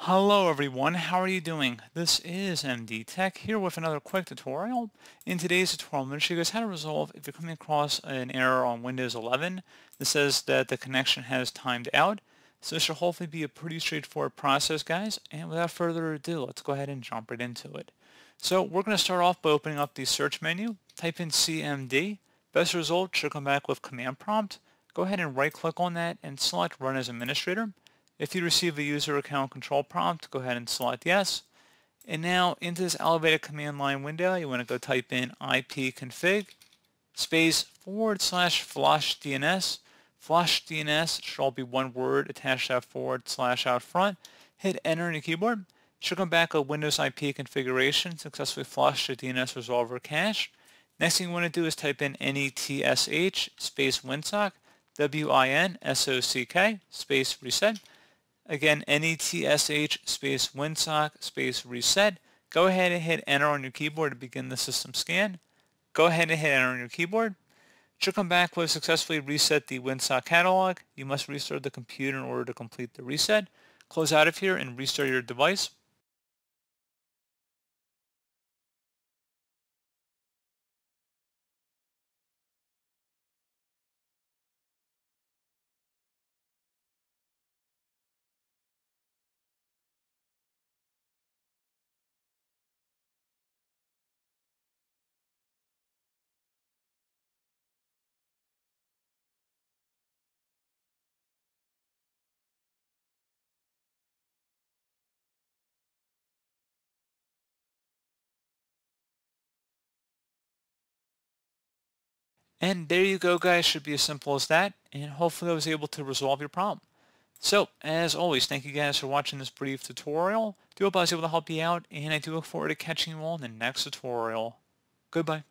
Hello everyone, how are you doing? This is MD Tech here with another quick tutorial. In today's tutorial, I'm going to show you guys how to resolve if you're coming across an error on Windows 11 that says that the connection has timed out. So this should hopefully be a pretty straightforward process, guys. And without further ado, let's go ahead and jump right into it. So we're going to start off by opening up the search menu, type in CMD. Best result should come back with command prompt. Go ahead and right click on that and select Run as Administrator. If you receive a user account control prompt, go ahead and select yes. And now into this elevated command line window, you want to go type in ipconfig space /flush DNS. Flush DNS should all be one word attached to that / out front. Hit enter on your keyboard. Should come back a Windows IP configuration, successfully flushed the DNS resolver cache. Next thing you want to do is type in netsh space winsock, WINSOCK space reset. Again, netsh space winsock space reset. Go ahead and hit enter on your keyboard to begin the system scan. Go ahead and hit enter on your keyboard. Should come back with successfully reset the winsock catalog. You must restart the computer in order to complete the reset. Close out of here and restart your device. And there you go, guys. Should be as simple as that. And hopefully I was able to resolve your problem. So, as always, thank you guys for watching this brief tutorial. I do hope I was able to help you out, and I do look forward to catching you all in the next tutorial. Goodbye.